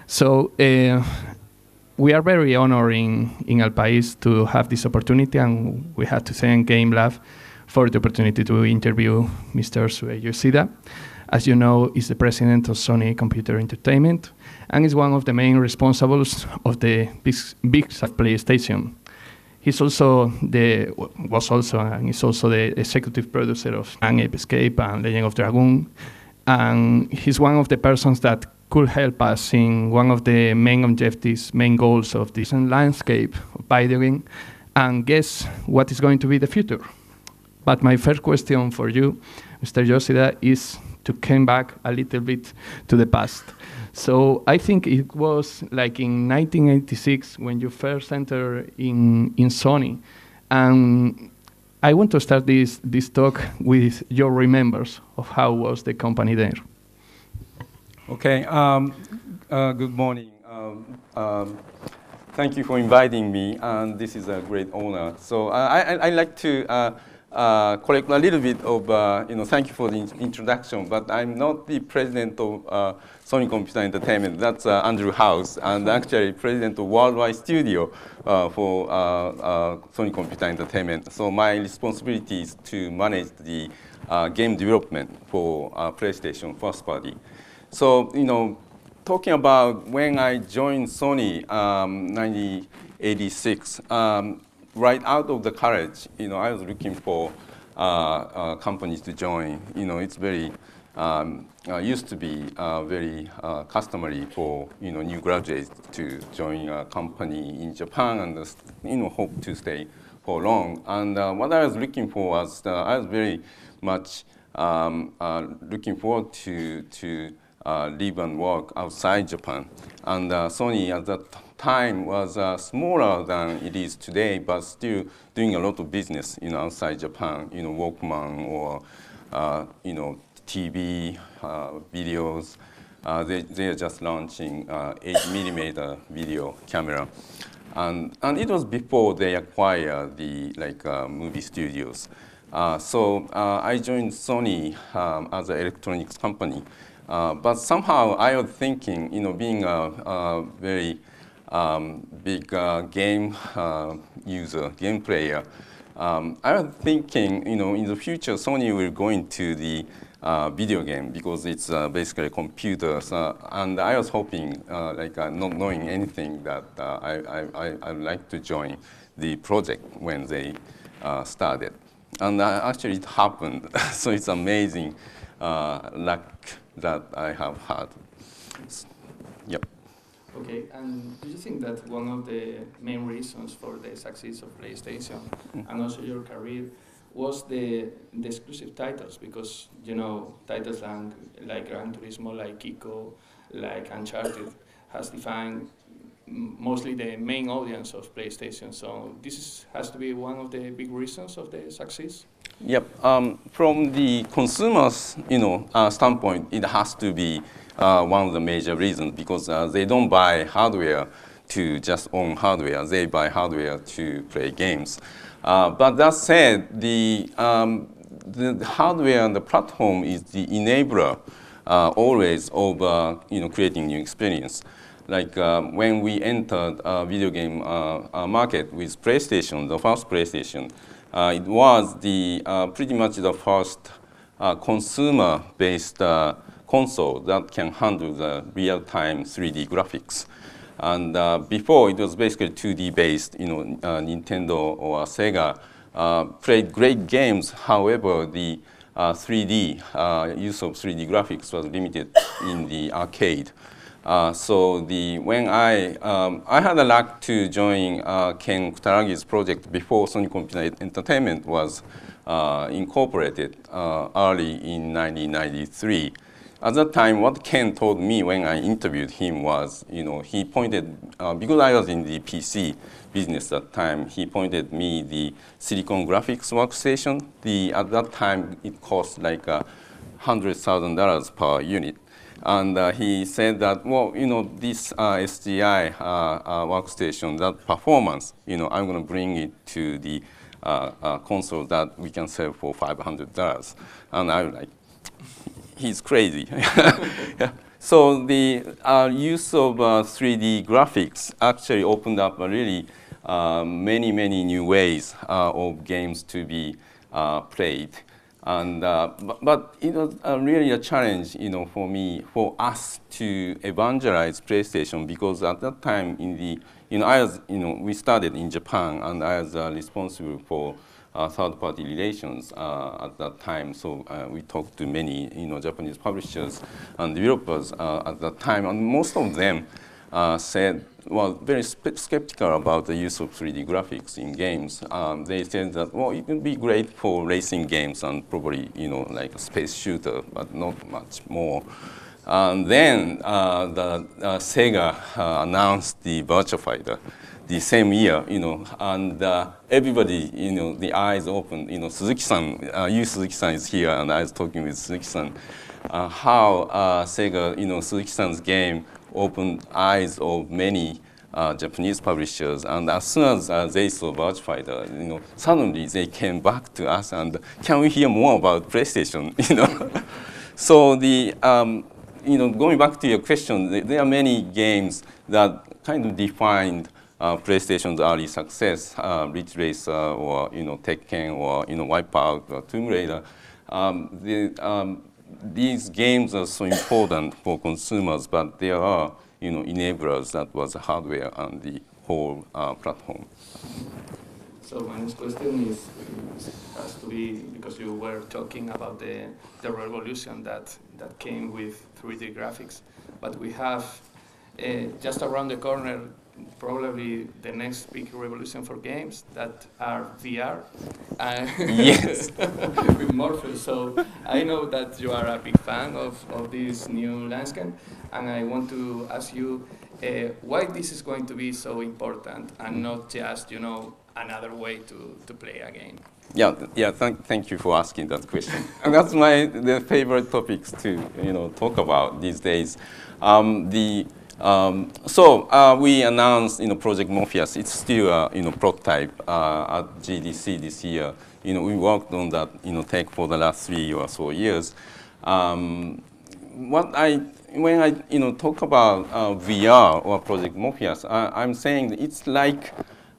So we are very honored in El País to have this opportunity, and we have to thank Gamelab for the opportunity to interview Mr. Shuhei Yoshida. As you know, he's the president of Sony Computer Entertainment, and is one of the main responsibles of the big PlayStation. He's also and is also the executive producer of Ape Escape and Legend of Dragoon, and he's one of the persons that could help us in one of the main objectives, main goals of this landscape of video game, and guess what is going to be the future. But my first question for you, Mr. Yoshida, is to come back a little bit to the past. So I think it was like in 1986 when you first entered in Sony, and I want to start this talk with your remembers of how was the company there. Okay, good morning. Thank you for inviting me, and this is a great honor. So I'd like to correct a little bit of, thank you for the introduction, but I'm not the president of Sony Computer Entertainment. That's Andrew House, and actually president of Worldwide Studio for Sony Computer Entertainment. So my responsibility is to manage the game development for PlayStation first party. So, talking about when I joined Sony, 1986, right out of the college, I was looking for companies to join. It's very, used to be very customary for, new graduates to join a company in Japan and, hope to stay for long. And what I was looking for was, I was very much looking forward to live and work outside Japan. And Sony at that time was smaller than it is today, but still doing a lot of business, outside Japan, Walkman or, TV, videos. They are just launching 8mm video camera. And it was before they acquired the movie studios. So I joined Sony as an electronics company. But somehow I was thinking, being a very big game user, game player, I was thinking, in the future, Sony will go into the video game because it's basically computers. And I was hoping, not knowing anything, that I'd like to join the project when they started. And actually it happened. So it's amazing luck that I have had. Yep. Okay, and do you think that one of the main reasons for the success of PlayStation and also your career was the exclusive titles? Because, titles like Gran Turismo, like Ico, like Uncharted has defined mostly the main audience of PlayStation. So this has to be one of the big reasons of the success? Yep. From the consumer's, standpoint, it has to be one of the major reasons because they don't buy hardware to just own hardware. They buy hardware to play games. But that said, the hardware and the platform is the enabler always of creating new experience. Like when we entered video game market with PlayStation, the first PlayStation, it was the pretty much the first consumer-based console that can handle the real-time 3D graphics. And before, it was basically 2D-based. Nintendo or Sega played great games. However, the 3D use of 3D graphics was limited in the arcade. So when I had the luck to join Ken Kutaragi's project before Sony Computer Entertainment was incorporated early in 1993. At that time, what Ken told me when I interviewed him was, he pointed, because I was in the PC business at that time, he pointed me the Silicon Graphics workstation. At that time, it cost like $100,000 per unit. And he said that, well, this SGI workstation, that performance, I'm going to bring it to the console that we can sell for $500. And I was like, he's crazy. Yeah. So the use of 3D graphics actually opened up really many new ways of games to be played. And but it was really a challenge, for us to evangelize PlayStation, because at that time we started in Japan, and I was responsible for third-party relations at that time. So we talked to many, Japanese publishers and developers at that time, and most of them said, well, very skeptical about the use of 3D graphics in games. They said that, well, it would be great for racing games and probably, like a space shooter, but not much more. And then Sega announced the Virtua Fighter the same year, and everybody, the eyes opened. Suzuki-san, Suzuki-san is here, and I was talking with Suzuki-san, how Sega, Suzuki-san's game opened eyes of many Japanese publishers, and as soon as they saw Virtua Fighter, suddenly they came back to us and, can we hear more about PlayStation? So the going back to your question, there are many games that kind of defined PlayStation's early success, Ridge Racer or Tekken or Wipeout or Tomb Raider. These games are so important for consumers, but there are enablers, that was the hardware and the whole platform. So my next question has to be, because you were talking about the revolution that came with 3D graphics, but we have just around the corner probably the next big revolution for games that are VR. Yes. With Morpheus. So I know that you are a big fan of this new landscape, and I want to ask you why this is going to be so important and not just, another way to play a game. Yeah. Thank you for asking that question. And that's the favorite topics to talk about these days. So we announced Project Morpheus. It's still a prototype at GDC this year. We worked on that tech for the last 3 or so years. When I talk about VR or Project Morpheus, I'm saying that it's like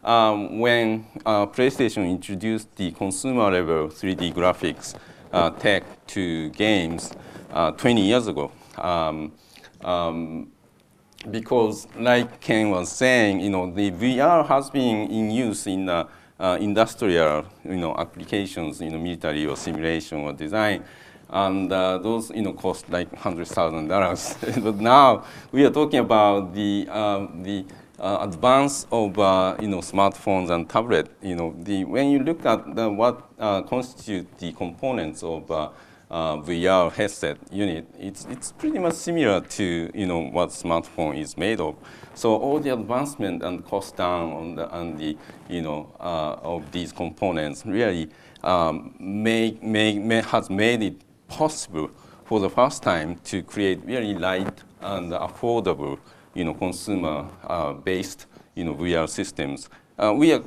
when PlayStation introduced the consumer level 3D graphics tech to games 20 years ago. Because like Ken was saying, the VR has been in use in industrial, applications, military or simulation or design, and those, cost like $100,000. But now we are talking about the advance of, smartphones and tablet. When you look at what constitute the components of VR headset unit, it's pretty much similar to what smartphone is made of. So all the advancement and cost down on the of these components really has made it possible for the first time to create really light and affordable consumer based VR systems. We are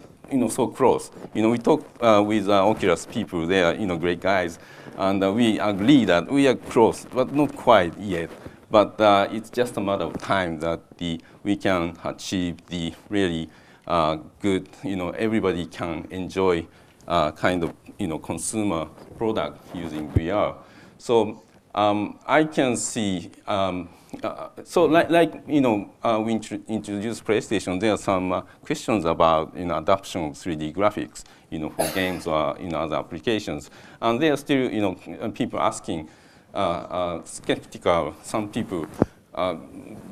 so close. We talk with Oculus people. They are great guys. And we agree that we are close, but not quite yet. But it's just a matter of time that we can achieve the really good, everybody can enjoy kind of, consumer product using VR. So I can see, so we introduced PlayStation, there are some questions about adoption of 3D graphics, for games or other applications, and there are still people asking, skeptical. Some people,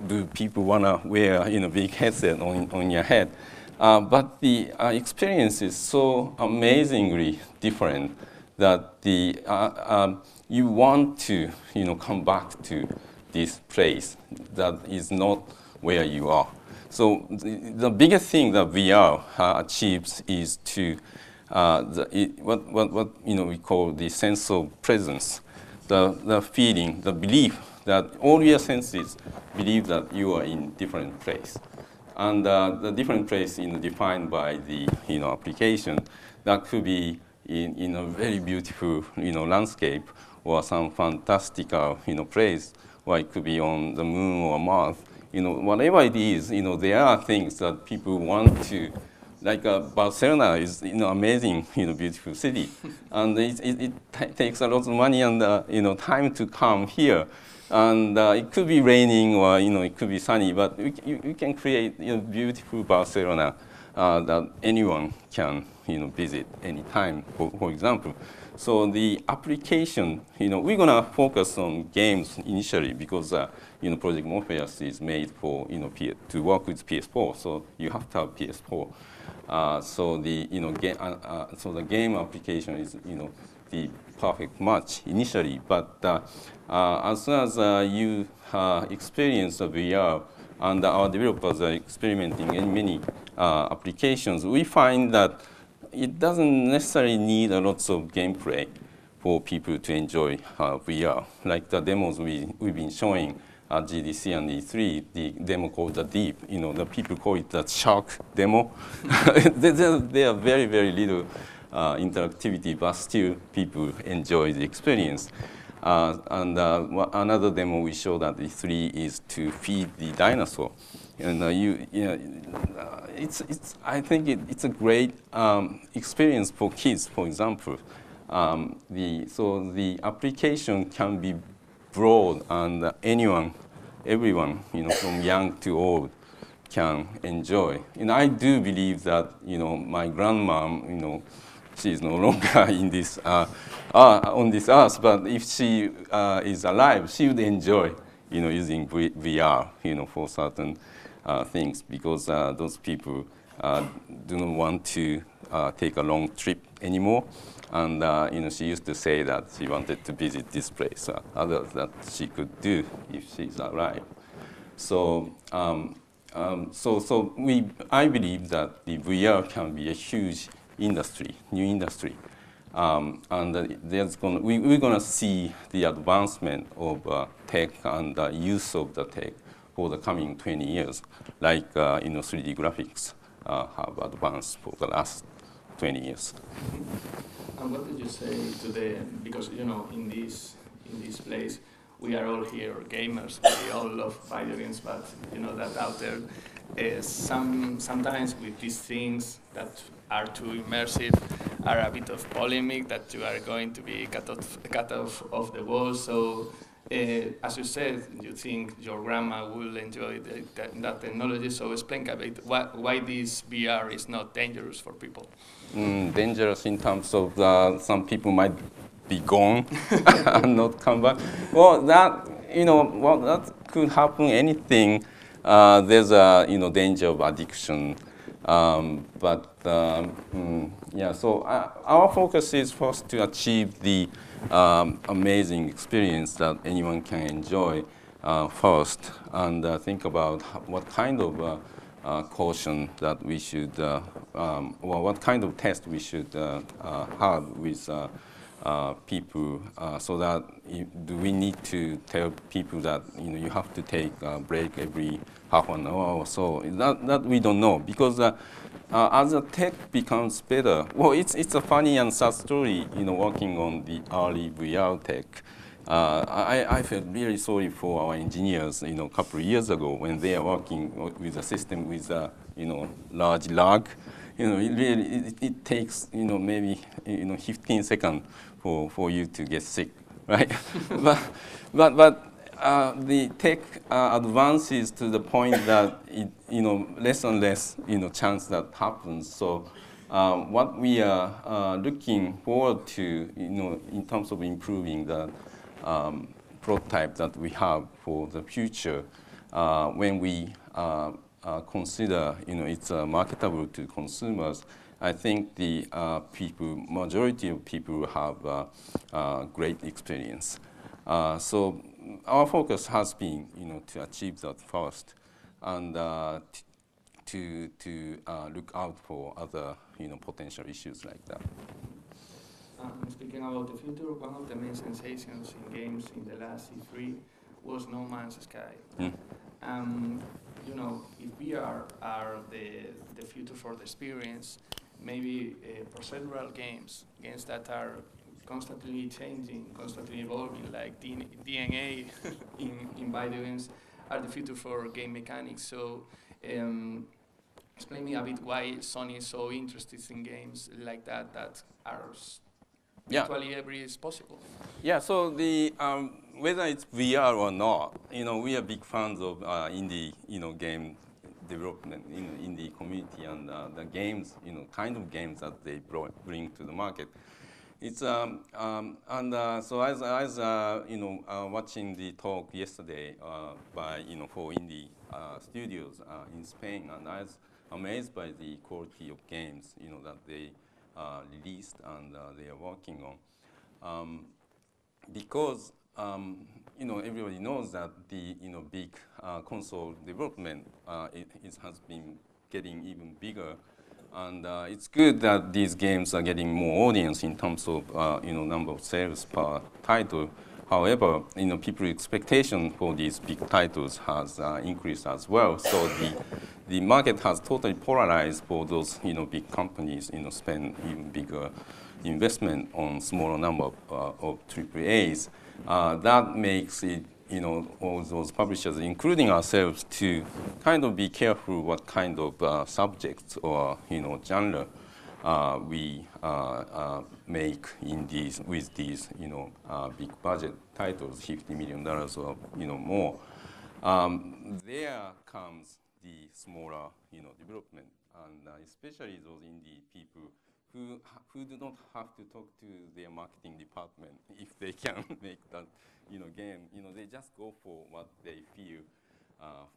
do people wanna wear big headset on your head? But the experience is so amazingly different that you want to come back to this place that is not where you are. So the biggest thing that VR achieves is to what we call the sense of presence, the feeling, the belief that all your senses believe that you are in different place. And the different place defined by the application that could be in a very beautiful landscape or some fantastical place, or it could be on the moon or Mars. Whatever it is, there are things that people want to. Like Barcelona is amazing, beautiful city, and it takes a lot of money and time to come here. And it could be raining or it could be sunny, but you can create beautiful Barcelona that anyone can visit anytime. For example, so the application we're gonna focus on games initially because Project Morpheus is made for to work with PS4, so you have to have PS4. So the the game application is the perfect match initially, but as soon as you experience the VR and our developers are experimenting in many applications, we find that it doesn't necessarily need a lot of gameplay for people to enjoy VR. Like the demos we've been showing at GDC and E3, the demo called the Deep. The people call it the shark demo. There are very, very little interactivity, but still people enjoy the experience. And another demo we showed at E3 is to feed the dinosaur. And I think it's a great experience for kids, for example. So the application can be broad, and everyone, from young to old, can enjoy. And I do believe that, my grandmom, she is no longer in this on this earth, but if she is alive, she would enjoy, using VR, for certain things, because those people do not want to take a long trip anymore. And she used to say that she wanted to visit this place, others that she could do if she's alive. So, I believe that the VR can be a huge industry, new industry, and we're gonna see the advancement of tech and the use of the tech for the coming 20 years, like 3D graphics have advanced for the last 20 years. And what did you say to because in this place we are all here gamers, we all love video games, but that out there sometimes with these things that are too immersive are a bit of polemic that you are going to be cut off of the wall. So as you said, you think your grandma will enjoy that technology. So explain a bit why this VR is not dangerous for people. Dangerous in terms of some people might be gone and not come back. Well, that could happen. Anything. There's a danger of addiction. Yeah. So our focus is first to achieve the amazing experience that anyone can enjoy first, and think about what kind of caution that we should, or what kind of test we should have with people, so that do we need to tell people that you have to take a break every half an hour or so? That we don't know, because as the tech becomes better, well, it's a funny and sad story, working on the early VR tech. I felt really sorry for our engineers, a couple of years ago when they are working with a system with large lag. It takes maybe 15 seconds for you to get sick, right? but the tech advances to the point that less and less chance that happens. So what we are looking forward to in terms of improving the prototype that we have for the future, when we consider it's marketable to consumers, I think the majority of people have great experience. So our focus has been to achieve that first, and to look out for other potential issues like that. Speaking about the future, one of the main sensations in games in the last E3 was No Man's Sky. Mm. You know, if VR are the future for the experience, maybe procedural games that are constantly changing, constantly evolving, like DNA in video games, are the future for game mechanics. So explain me a bit why Sony is so interested in games like that are Yeah. virtually every is possible. Yeah, so the whether it's VR or not, we are big fans of indie, game development in the community and the games, kind of games that they bring to the market. It's so as watching the talk yesterday by for indie studios in Spain, and I was amazed by the quality of games that they released and they are working on. Because everybody knows that the big console development it has been getting even bigger, and it's good that these games are getting more audience in terms of number of sales per title. However, people's expectation for these big titles has increased as well. So the market has totally polarized for those big companies spend even bigger investment on smaller number of AAAs. That makes it, all those publishers, including ourselves, to kind of be careful what kind of subjects or genre we make with these big budget titles, $50 million or more. There comes the smaller development, and especially those indie people who do not have to talk to their marketing department if they can make that game. They just go for what they feel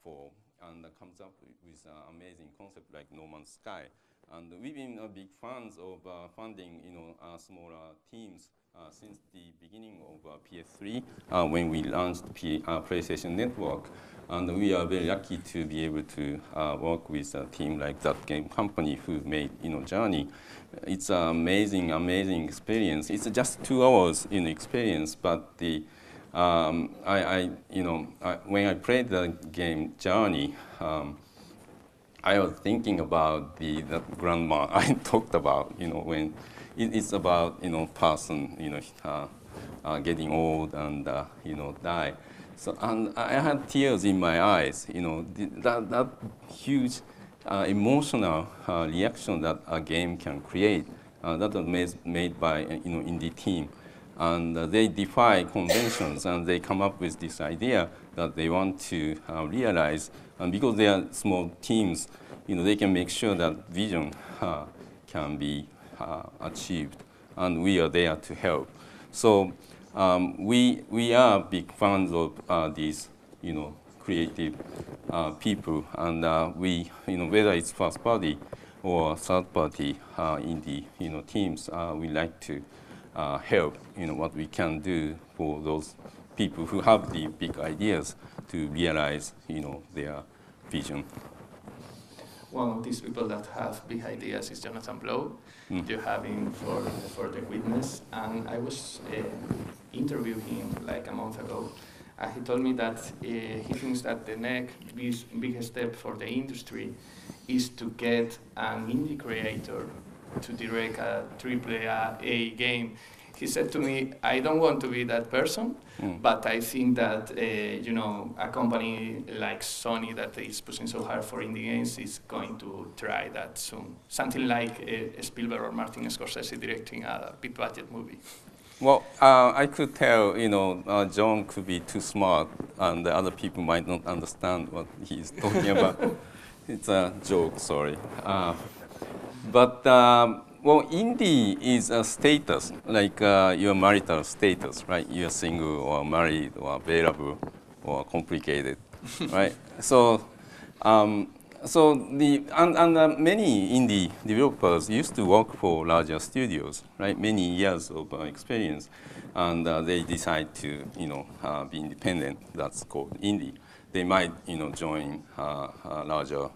for, and comes up with amazing concept like No Man's Sky. And we've been big fans of funding smaller teams since the beginning of PS3 when we launched PlayStation Network. And we are very lucky to be able to work with a team like that game company who made Journey. It's an amazing experience. It's just 2 hours in experience, but the when I played the game Journey, I was thinking about that grandma I talked about. When it's about person getting old and die. So, and I had tears in my eyes. That huge emotional reaction that a game can create. That was made by indie team, and they defy conventions, and they come up with this idea that they want to realize. And because they are small teams, they can make sure that vision can be achieved, and we are there to help. So we are big fans of these creative people, and we whether it's first party or third party indie teams, we like to help what we can do for those people who have the big ideas to realize their vision. One of these people that have big ideas is Jonathan Blow. You have him for The Witness, and I was interviewing him like a month ago. He told me that he thinks that the next big step for the industry is to get an indie creator to direct a AAA game. He said to me, I don't want to be that person, but I think that a company like Sony that is pushing so hard for indie games is going to try that soon. Something like Spielberg or Martin Scorsese directing a big budget movie. Well, I could tell, John could be too smart, and the other people might not understand what he's talking about. It's a joke, sorry. Well, indie is a status, like your marital status, right? You're single or married or available or complicated, right? So, many indie developers used to work for larger studios, right? Many years of experience, and they decide to, be independent. That's called indie. They might, join a larger,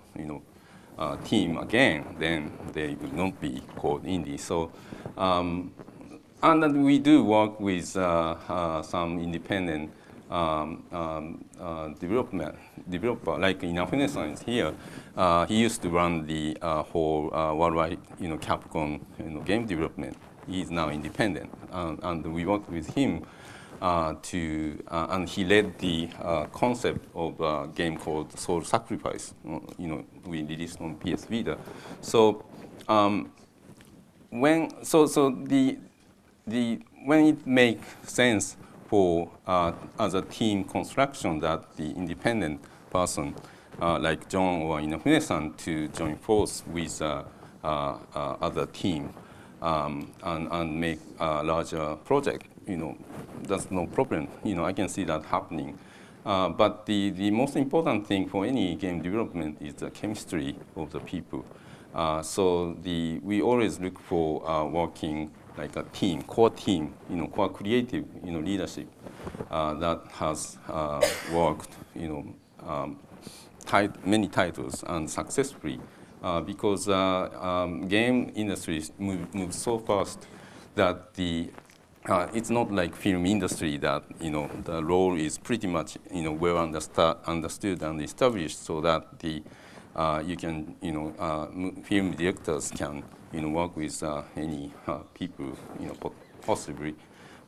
team again, then they will not be called indie. So, and we do work with some independent developer, like Inafune-san is here. He used to run the whole worldwide, Capcom, game development. He is now independent, and we worked with him and he led the concept of a game called Soul Sacrifice. We released on PS Vita. So when it makes sense for as a team construction that the independent person like John or Inafune-san to join force with other team and make a larger project, that's no problem. I can see that happening. But the most important thing for any game development is the chemistry of the people. So we always look for working like a team, core team, core creative, leadership that has worked, many titles and successfully. Because game industries move so fast that it's not like film industry that the role is pretty much well understood and established, so that you can film directors can work with any people possibly,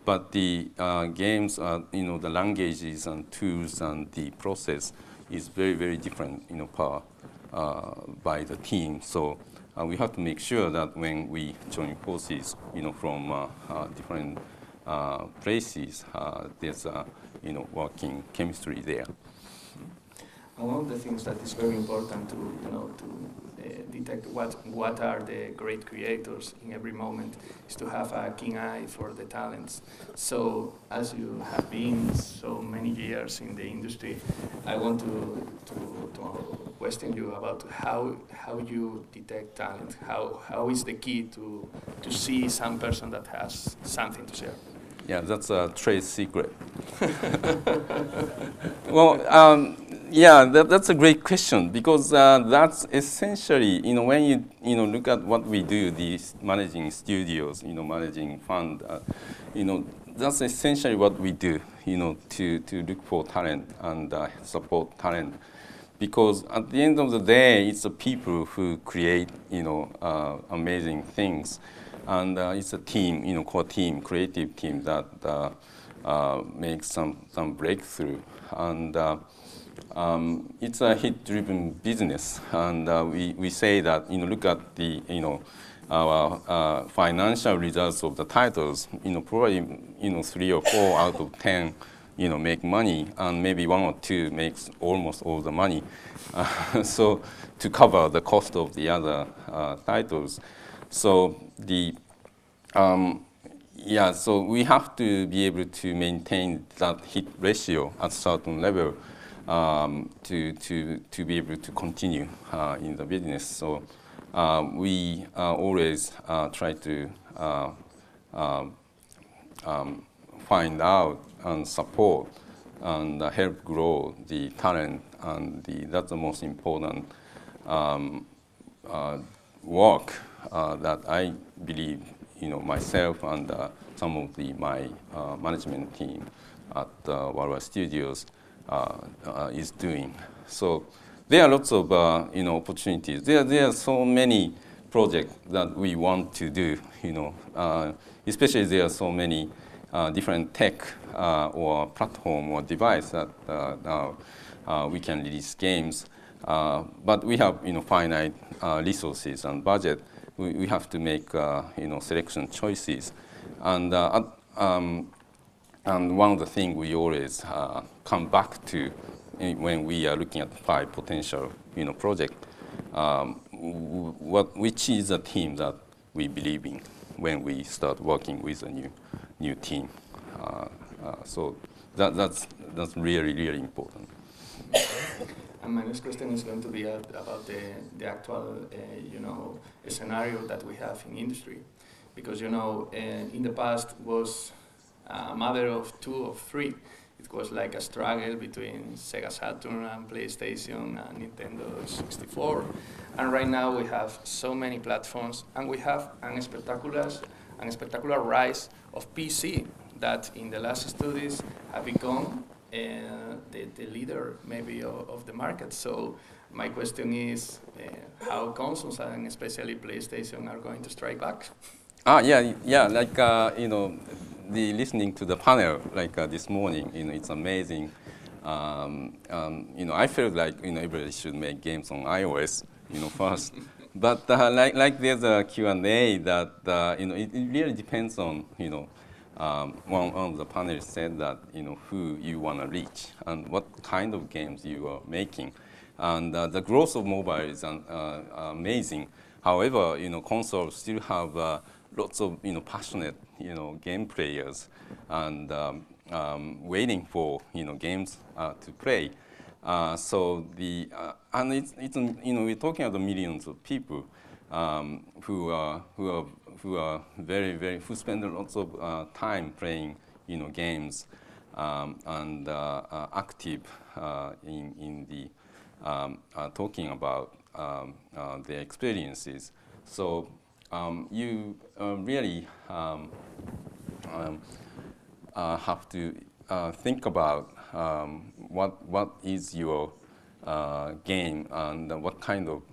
but the games the languages and tools and the process is very, very different by the team. So we have to make sure that when we join forces, from different places, there's working chemistry there. And one of the things that is very important to detect what are the great creators in every moment is to have a keen eye for the talents. So as you have been so many years in the industry, I want to question you about how you detect talent. How is the key to see some person that has something to share? Yeah, that's a trade secret. Well, yeah, that's a great question, because that's essentially, when you look at what we do, these managing studios, managing fund, that's essentially what we do, to look for talent and support talent. Because at the end of the day, it's the people who create, amazing things. And it's a team, core team, creative team that makes some breakthrough. And it's a hit-driven business. And we say that, look at the, our financial results of the titles, probably, 3 or 4 out of 10, make money, and maybe 1 or 2 makes almost all the money. So to cover the cost of the other titles. So so we have to be able to maintain that hit ratio at a certain level to be able to continue in the business. So we always try to find out and support and help grow the talent, and that's the most important work that I believe, myself and some of my management team at Worldwide Studios is doing. So there are lots of opportunities. There are so many projects that we want to do. Especially there are so many different tech or platform or device that now we can release games. But we have finite resources and budget. We have to make selection choices, and one of the things we always come back to when we are looking at 5 potential project, which is a team that we believe in when we start working with a new team. So that's really, really important. And my next question is going to be about the actual, scenario that we have in industry, because in the past was a matter of 2 or 3. It was like a struggle between Sega Saturn and PlayStation and Nintendo 64, and right now we have so many platforms, and we have a spectacular rise of PC that in the last studies have become the leader maybe of the market. So my question is how consoles and especially PlayStation are going to strike back. Yeah. Like the listening to the panel like this morning, it's amazing. I felt like everybody should make games on iOS, first. But like there's a Q&A that it really depends on one of the panelists said that who you want to reach and what kind of games you are making, and the growth of mobile is amazing. However, consoles still have lots of passionate game players and waiting for games to play. So and it's we're talking about millions of people who are who spend lots of time playing games and active in the talking about their experiences. So you really have to think about what is your game and what kind of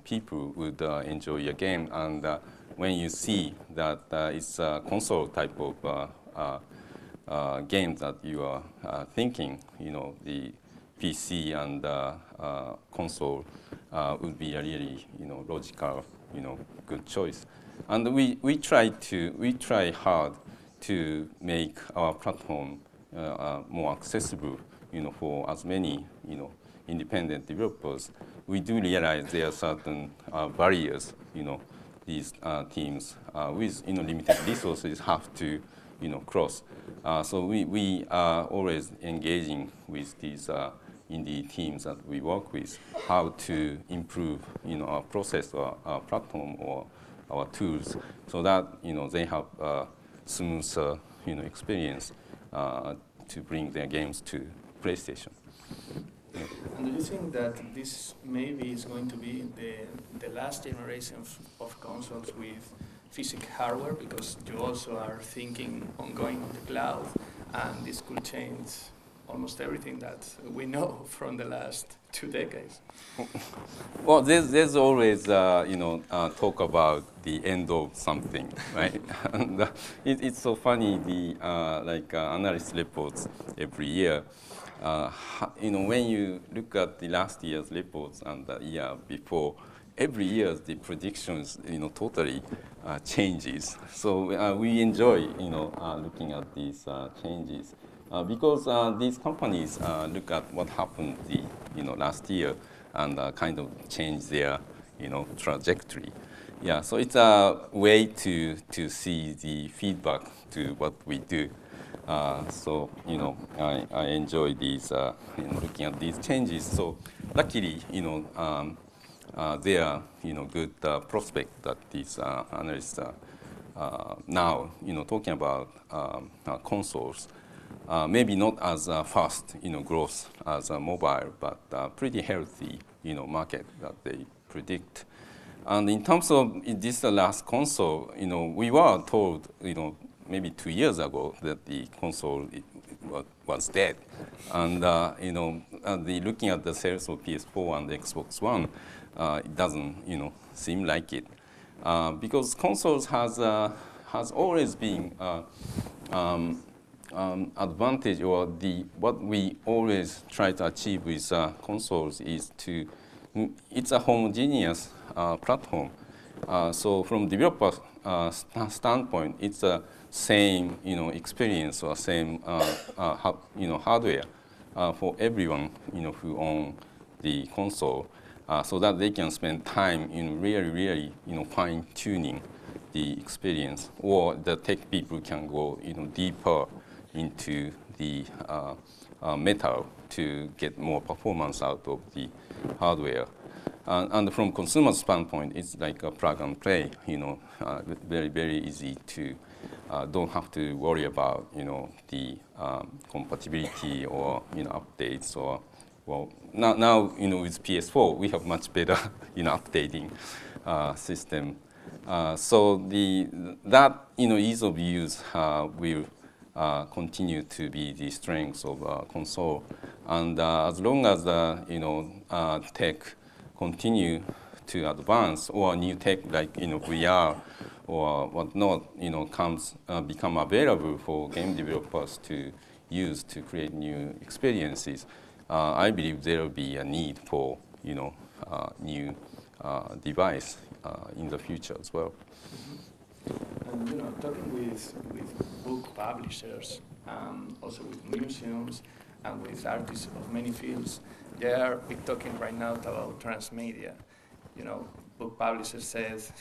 people would enjoy your game. And when you see that it's a console type of game that you are thinking, the PC and console would be a really logical good choice. And we try hard to make our platform more accessible for as many independent developers. We do realize there are certain barriers these teams with limited resources have to cross. So we are always engaging with these indie teams that we work with, how to improve our process or our platform or our tools, so that they have a smoother experience to bring their games to PlayStation. Yeah. And do you think that this maybe is going to be the last generation of consoles with physical hardware, because you also are thinking on going on the cloud, and this could change almost everything that we know from the last 2 decades? Well, there's always talk about the end of something, right? And it's so funny, the analyst reports every year. When you look at the last year's reports and the year before, every year the predictions totally changes. So we enjoy looking at these changes. Because these companies look at what happened the last year and kind of change their trajectory. Yeah, so it's a way to see the feedback to what we do. So I enjoy these looking at these changes. So luckily there are good prospect that these analysts are now talking about consoles. Maybe not as fast, growth as mobile, but pretty healthy, market that they predict. And in terms of this last console, we were told, maybe 2 years ago that the console was dead, and looking at the sales of PS4 and the Xbox One, it doesn't, seem like it, because consoles has always been advantage, or what we always try to achieve with consoles is it's a homogeneous platform. So from developer standpoint, it's a same experience or same hardware for everyone who own the console, so that they can spend time in really fine tuning the experience, or the tech people can go deeper into the metal to get more performance out of the hardware. And from consumer standpoint, it's like a plug and play, very easy to, don't have to worry about, the compatibility or, updates, or, well, now with PS4, we have much better, updating system. So that, ease of use will continue to be the strengths of console. And as long as tech continue to advance, or new tech like VR or whatnot become available for game developers to use to create new experiences, I believe there will be a need for new device in the future as well. And talking with book publishers, also with museums and with artists of many fields, they are talking right now about transmedia. Book publishers says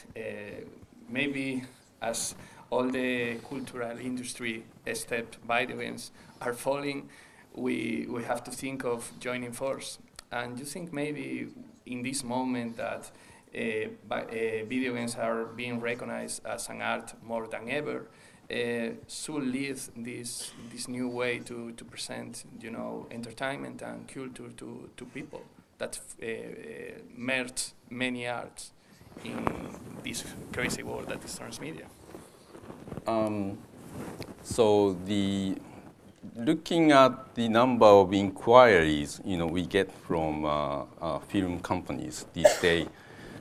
maybe as all the cultural industry, except video games, are falling, we have to think of joining force. And you think maybe in this moment that video games are being recognized as an art more than ever, should lead this new way to present entertainment and culture to people that merge many arts in this crazy world that is transmedia. So looking at the number of inquiries we get from film companies these days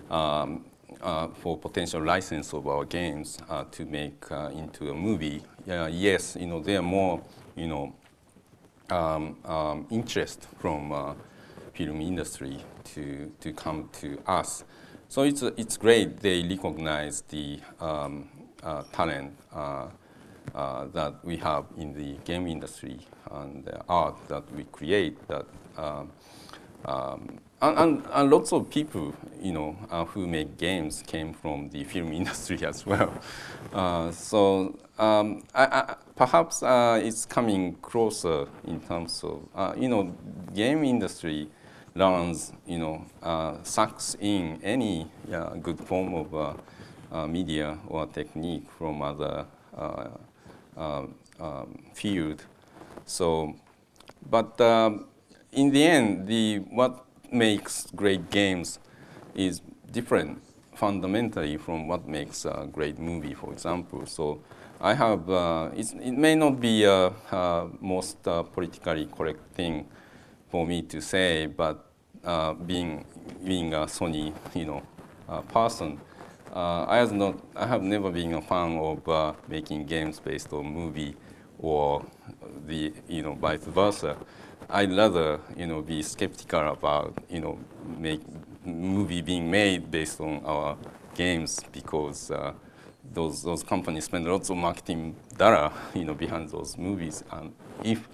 for potential license of our games to make into a movie, yes, there are more interest from film industry to come to us. So it's great they recognize the talent that we have in the game industry and the art that we create. And lots of people, who make games came from the film industry as well. So perhaps it's coming closer in terms of, game industry learns, sucks in any good form of media or technique from other field. So, but in the end, what makes great games is different fundamentally from what makes a great movie, for example. So I have, it may not be a most politically correct thing for me to say, but being a Sony, person, I have never been a fan of making games based on movie or the vice versa. I'd rather be skeptical about movie being made based on our games, because those companies spend lots of marketing data behind those movies, and if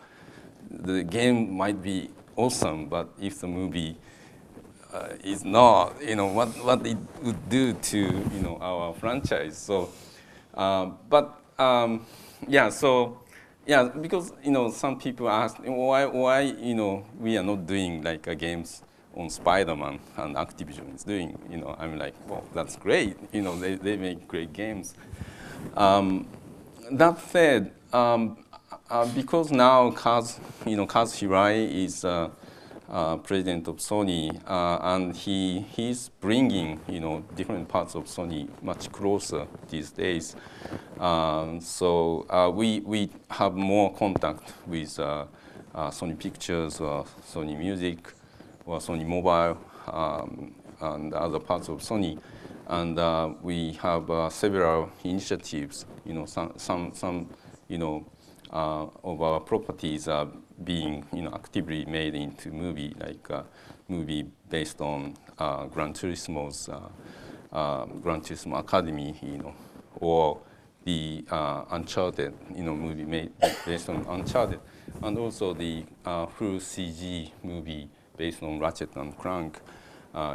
the game might be awesome, but if the movie is not, what it would do to our franchise. So, because some people ask why we are not doing like games on Spider-Man and Activision is doing. I'm like, well, that's great. They make great games. That said, because now Kaz Hirai is president of Sony, and he's bringing different parts of Sony much closer these days. So we have more contact with Sony Pictures or Sony Music or Sony Mobile and other parts of Sony, and we have several initiatives. Some of our properties are being actively made into movie, like movie based on Gran Turismo's Gran Turismo Academy, or the Uncharted, movie made based on Uncharted, and also the full CG movie based on Ratchet and Clank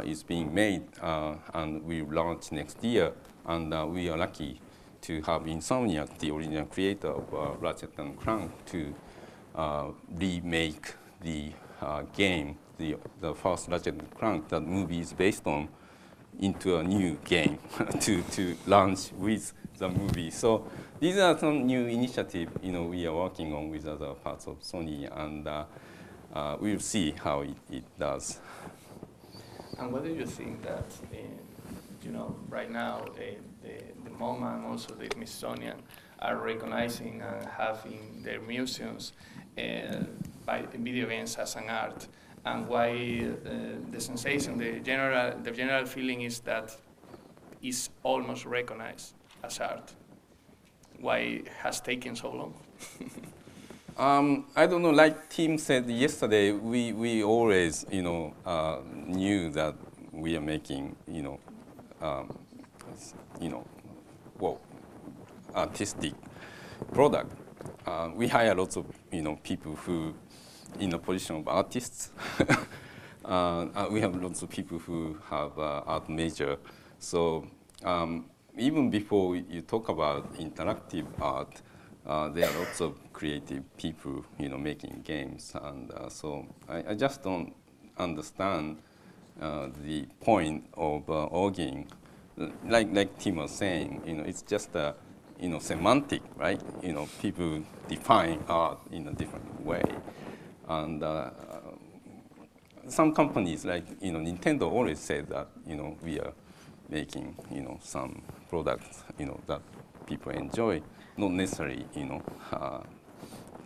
is being made, and we launch next year, and we are lucky to have Insomniac, the original creator of Ratchet and Clank, to remake the game, the first Ratchet and Clank that movie is based on, into a new game to launch with the movie. So these are some new initiatives we are working on with other parts of Sony, and we'll see how it does. And what do you think that right now the MoMA and also the Smithsonian are recognizing and have in their museums by video games as an art, and why the sensation, the general feeling is that it's almost recognized as art. Why it has taken so long? I don't know. Like Tim said yesterday, we always knew that we are making well, artistic product. We hire lots of people who in a position of artists. We have lots of people who have art major. So even before you talk about interactive art, there are lots of creative people making games, and so I just don't understand the point of arguing. Like Tim was saying, it's just a semantic, right? People define art in a different way, and some companies like Nintendo always say that we are making some products that people enjoy, not necessarily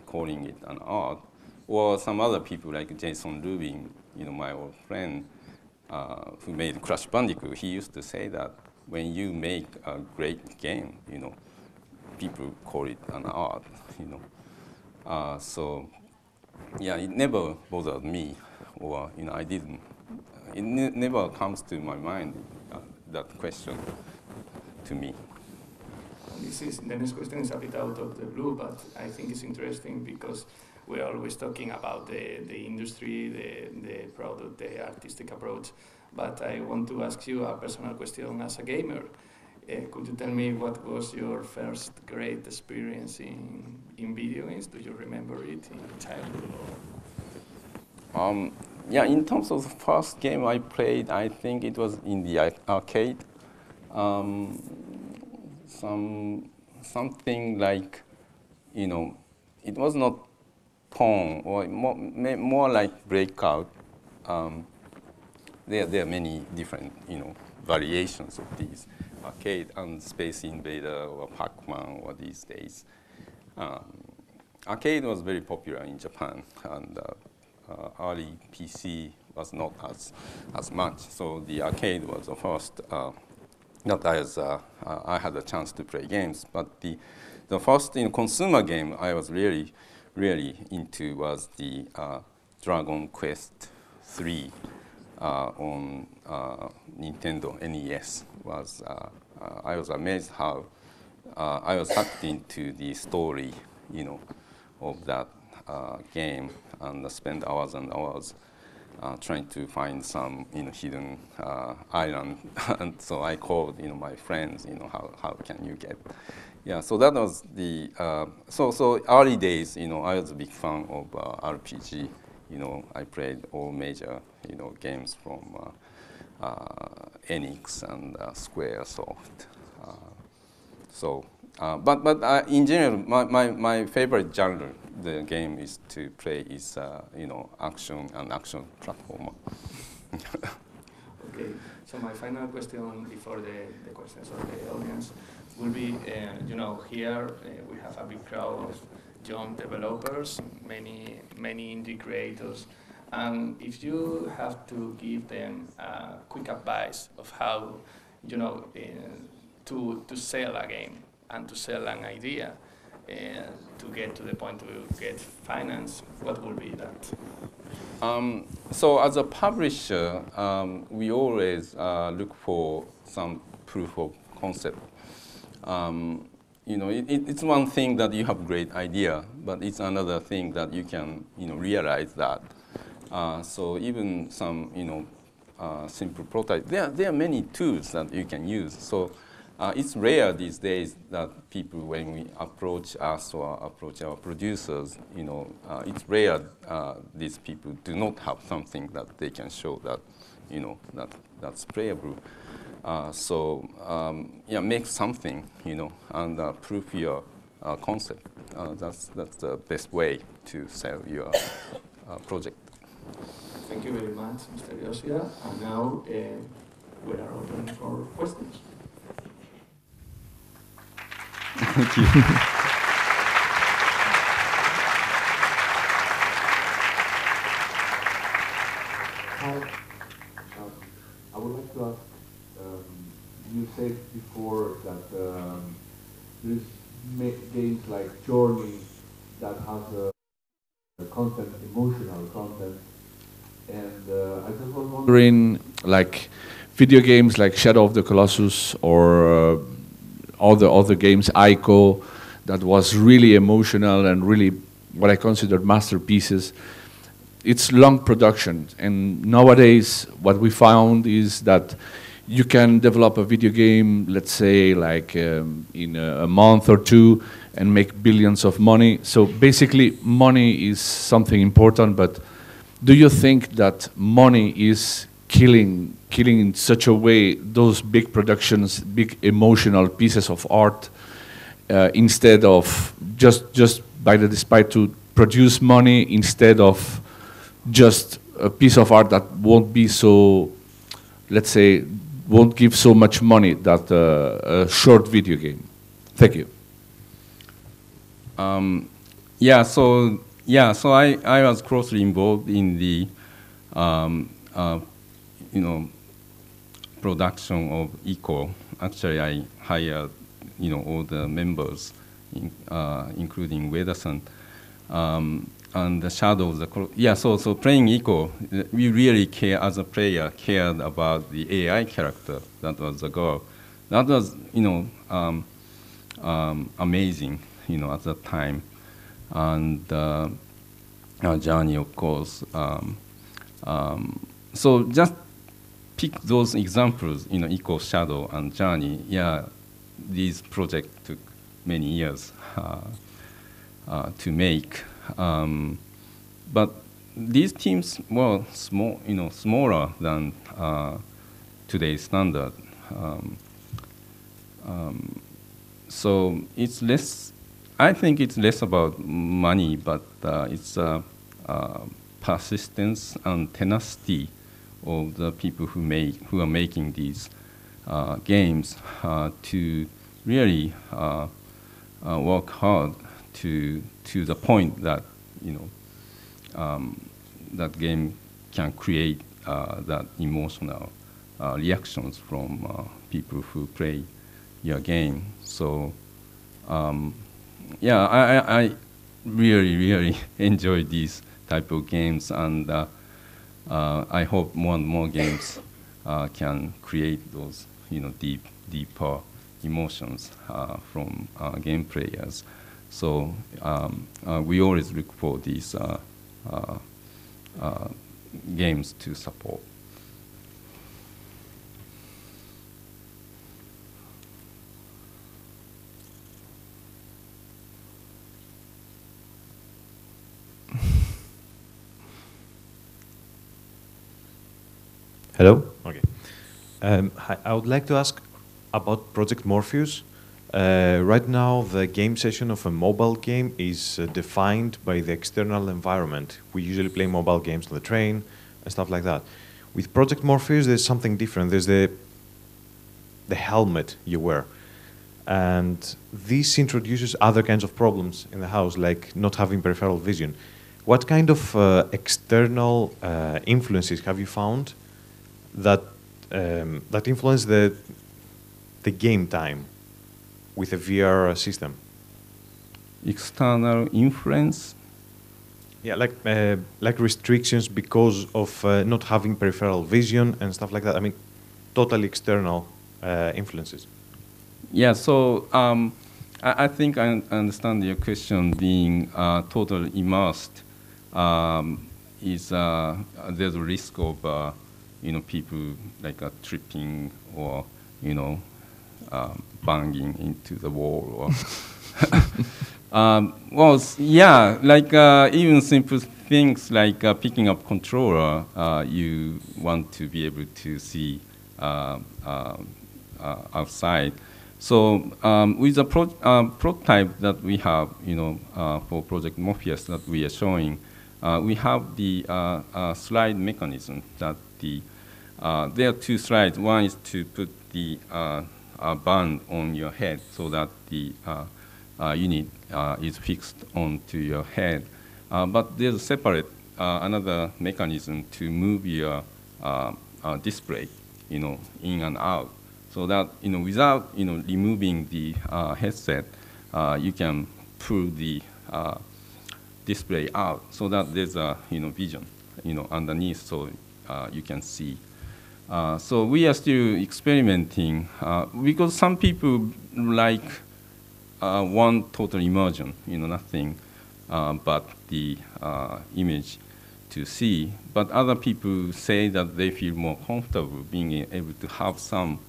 calling it an art. Or some other people like Jason Rubin, my old friend who made Crash Bandicoot, he used to say that when you make a great game, people call it an art. So yeah, it never bothered me, or I didn't. It never comes to my mind that question to me. The next question is a bit out of the blue, but I think it's interesting because we're always talking about the industry, the product, the artistic approach. But I want to ask you a personal question as a gamer. Could you tell me what was your first great experience in video games? Do you remember it in childhood? Yeah, in terms of the first game I played, I think it was in the arcade. Something like, it was not Pong, or more like Breakout. There are many different, variations of these arcade and Space Invader or Pac-Man or these days. Arcade was very popular in Japan, and early PC was not as much. So the arcade was the first that I had a chance to play games. But the first consumer game I was really into was the Dragon Quest 3 on Nintendo NES. I was amazed how I was sucked into the story, of that game, and spent hours and hours trying to find some hidden island. And so I called my friends, how can you get? Yeah, so that was the so early days. I was a big fan of RPG. I played all major games from Enix and Squaresoft. But in general, my favorite genre the game is to play is action and action platformer. Okay, so my final question before the questions of the audience will be, here we have a big crowd of young developers, many indie creators, and if you have to give them a quick advice of how, to sell a game and to sell an idea, to get to the point to get finance, what would be that? So as a publisher, we always look for some proof of concept. It's one thing that you have a great idea, but it's another thing that you can realize that. So even some simple prototype, there are many tools that you can use. So it's rare these days that people, when we approach us or approach our producers, it's rare these people do not have something that they can show that, that's playable. Make something, and prove your concept. That's the best way to sell your project. Thank you very much, Mr. Yoshida. And now we are open for questions. Thank you. I would like to ask, you said before that there's games like Journey that has a content, emotional content, and I just was wondering, like video games like Shadow of the Colossus or other games, Ico, that was really emotional and really what I considered masterpieces. It's long production, and nowadays what we found is that you can develop a video game, let's say like in a month or two, and make billions of money. So basically money is something important, but do you think that money is killing in such a way those big productions, big emotional pieces of art, instead of just by the despite to produce money instead of just a piece of art that won't be so, let's say, won't give so much money that a short video game? Thank you. So I was closely involved in the production of Eco. Actually, I hired all the members, including Ueda-san. And the Shadow of the so playing Eco, we really care as a player, cared about the AI character. That was the goal. That was amazing, at that time. And our journey, of course. So just pick those examples, Eco, Shadow, and Journey. Yeah, these projects took many years to make. But these teams were small, smaller than today's standard. So it's less. I think it's less about money, but it's persistence and tenacity of the people who are making these games to really work hard to the point that that game can create that emotional reactions from people who play your game. So I really enjoy these type of games, and I hope more and more games can create those deeper emotions from game players. So we always look for these games to support. Hello? Okay. I would like to ask about Project Morpheus. Right now, the game session of a mobile game is defined by the external environment. We usually play mobile games on the train and stuff like that. With Project Morpheus, there's something different. There's the helmet you wear. And this introduces other kinds of problems in the house, like not having peripheral vision. What kind of external influences have you found that influence the game time with a VR system? External influence? Yeah, like restrictions because of not having peripheral vision and stuff like that. I mean, totally external influences. Yeah, so I think I understand your question. Being totally immersed is there's a risk of people like tripping or banging into the wall. Or well, yeah, like even simple things like picking up controller, you want to be able to see outside. So with the prototype that we have, for Project Morpheus that we are showing, we have the slide mechanism that there are two slides. One is to put the band on your head so that the unit is fixed onto your head. But there's a separate another mechanism to move your display, in and out, so that without removing the headset, you can pull the display out, so that there's a vision underneath, so you can see. So we are still experimenting because some people like one total immersion, nothing but the image to see. But other people say that they feel more comfortable being able to have some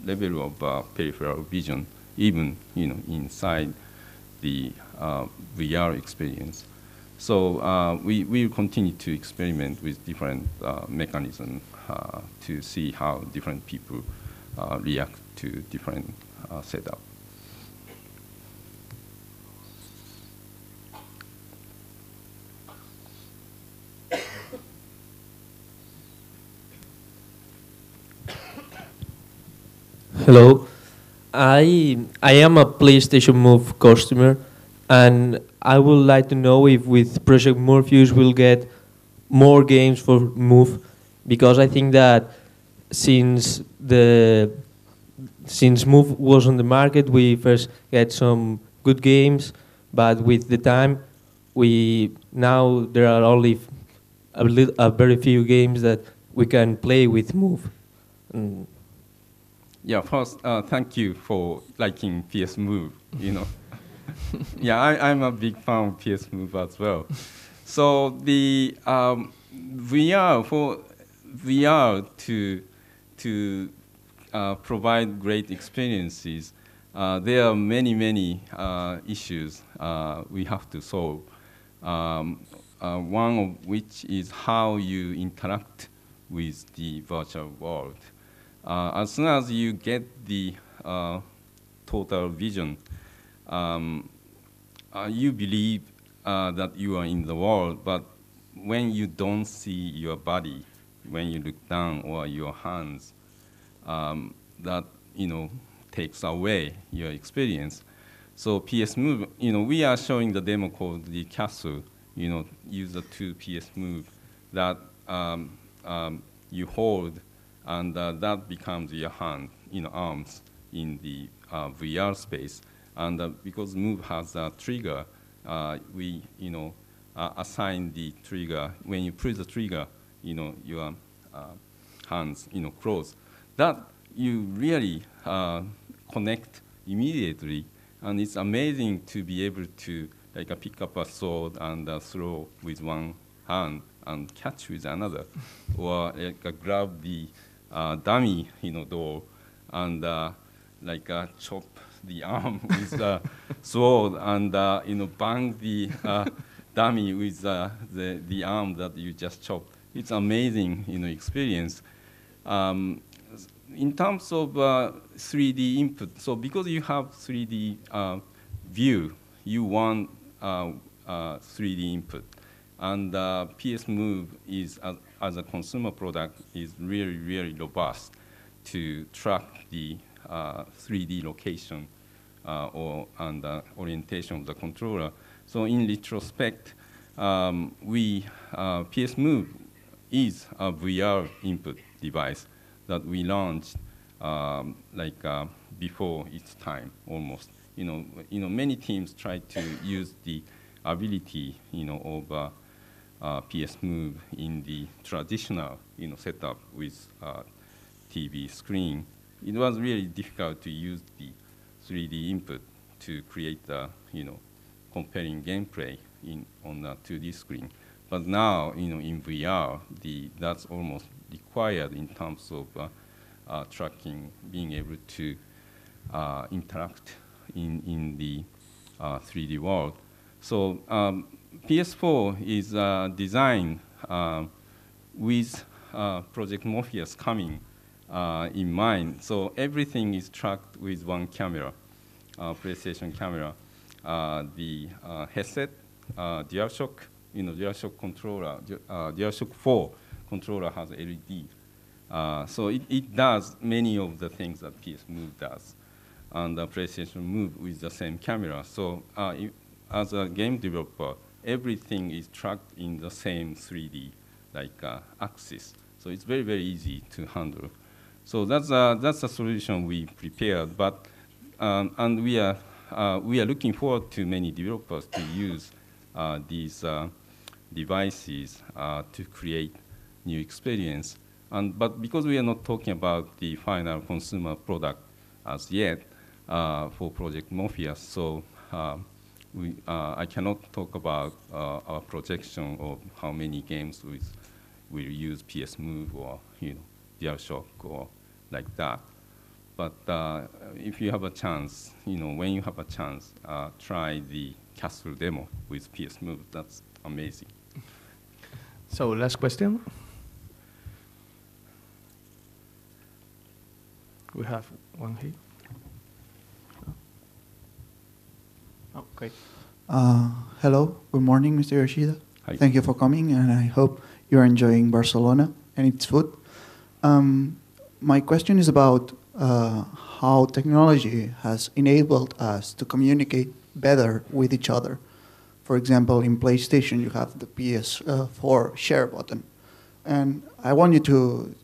level of peripheral vision, even inside the VR experience. So we will continue to experiment with different mechanisms to see how different people react to different setup. Hello, I am a PlayStation Move customer, and I would like to know if with Project Morpheus we'll get more games for Move, because I think that since Move was on the market, we first get some good games, but with the time, now there are only a very few games that we can play with Move. Mm. Yeah, first, thank you for liking PS Move, Yeah, I'm a big fan of PS Move as well. So the VR to provide great experiences, there are many issues we have to solve. One of which is how you interact with the virtual world. As soon as you get the total vision, you believe that you are in the world, but when you don't see your body, when you look down, or your hands, that takes away your experience. So PS Move, we are showing the demo called the Castle. Use the two PS Move that you hold, and that becomes your hand, arms in the VR space. And because Move has a trigger, we assign the trigger. When you press the trigger, your hands close. That you really connect immediately, and it's amazing to be able to pick up a sword and throw with one hand and catch with another, or grab the dummy door and chop the arm with the sword and bang the dummy with the arm that you just chopped. It's amazing experience. In terms of 3D input, so because you have 3D view, you want 3D input. And PS Move is, as a consumer product, is really robust to track the 3D location and orientation of the controller. So in retrospect, PS Move is a VR input device that we launched before its time, almost. Many teams try to use the ability, of PS Move in the traditional, setup with TV screen. It was really difficult to use the 3D input to create the, compelling gameplay on the 2D screen. But now, in VR, that's almost required in terms of tracking, being able to interact in the 3D world. So PS4 is designed with Project Morpheus coming in mind. So everything is tracked with one camera, PlayStation camera. The headset, DualShock, DualShock controller, DualShock 4 controller has LED. So it does many of the things that PS Move does. and the PlayStation Move with the same camera. So as a game developer, everything is tracked in the same 3D axis. So it's very, very easy to handle. So that's a solution we prepared. But and we are looking forward to many developers to use these devices to create new experience. But because we are not talking about the final consumer product as yet for Project Morpheus, so I cannot talk about our projection of how many games will use PS Move or DualShock or like that. But if you have a chance, when you have a chance, try the Castle demo with PS Move. That's amazing. So last question. We have one here. Oh, okay. Hello, good morning, Mr. Yoshida. Hi. Thank you for coming, and I hope you're enjoying Barcelona and its food. My question is about how technology has enabled us to communicate better with each other. For example, in PlayStation, you have the PS4 share button. And I want you to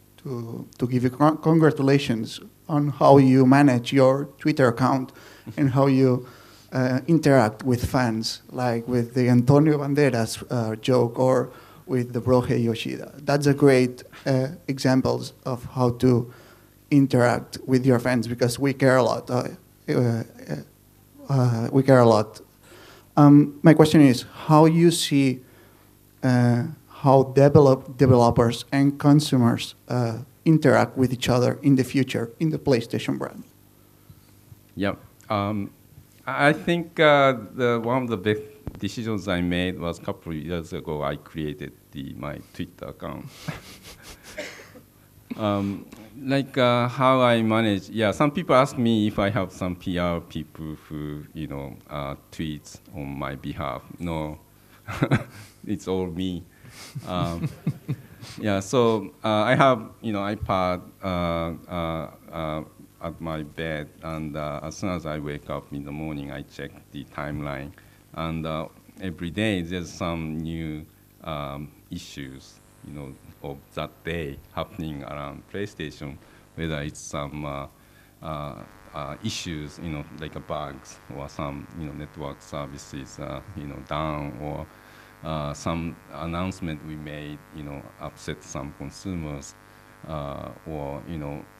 give you congratulations on how you manage your Twitter account and how you interact with fans, like with the Antonio Banderas joke or with the Shuhei Yoshida. That's a great examples of how to interact with your fans, because we care a lot. We care a lot. My question is, how you see how developers and consumers interact with each other in the future in the PlayStation brand? Yeah. I think one of the best decisions I made was a couple of years ago. I created my Twitter account. How I manage. Yeah, some people ask me if I have some PR people who tweets on my behalf. No, it's all me. Yeah, so I have iPad at my bed, and as soon as I wake up in the morning, I check the timeline, and every day there's some new issues, of that day happening around PlayStation, whether it's some issues, like bugs or some network services, down, or some announcement we made, upset some consumers, or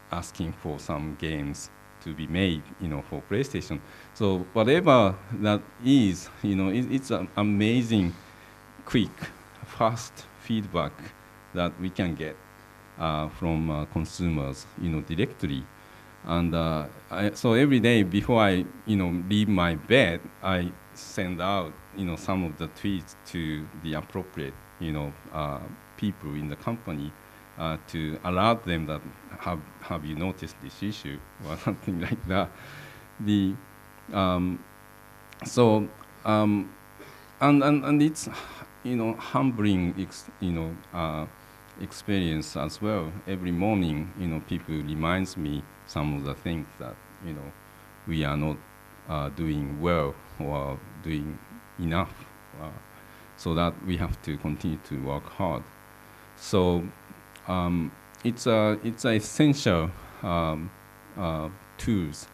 asking for some games to be made, for PlayStation. So whatever that is, it's an amazing, quick, fast feedback that we can get from consumers, directly. And so every day before I, leave my bed, I send out, some of the tweets to the appropriate, people in the company to alert them that have you noticed this issue or something like that. And it's humbling experience as well. Every morning, people reminds me some of the things that we are not doing well or doing enough, so that we have to continue to work hard. So it's essential tools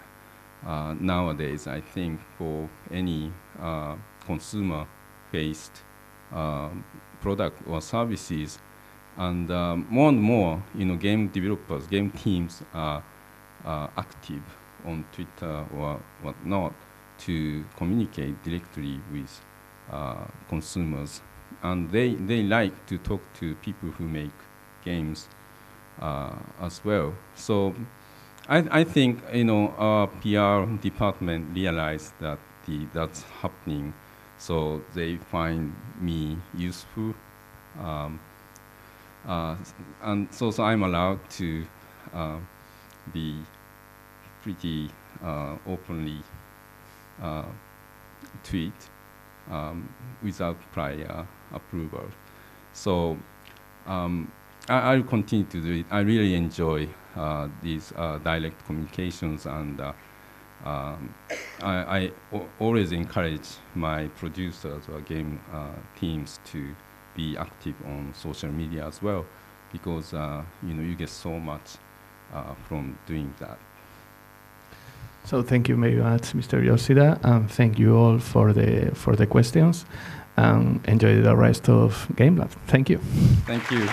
nowadays, I think, for any consumer-faced product or services. And more, game developers, game teams are active on Twitter or whatnot to communicate directly with consumers. And they like to talk to people who make games as well. So I think our PR department realized that that's happening, so they find me useful, and so I'm allowed to be pretty openly tweet without prior approval. So I'll continue to do it. I really enjoy these direct communications, and I always encourage my producers or game teams to be active on social media as well, because you get so much from doing that. So thank you very much, Mr. Yoshida, and thank you all for the questions. Enjoy the rest of Gamelab. Thank you. Thank you.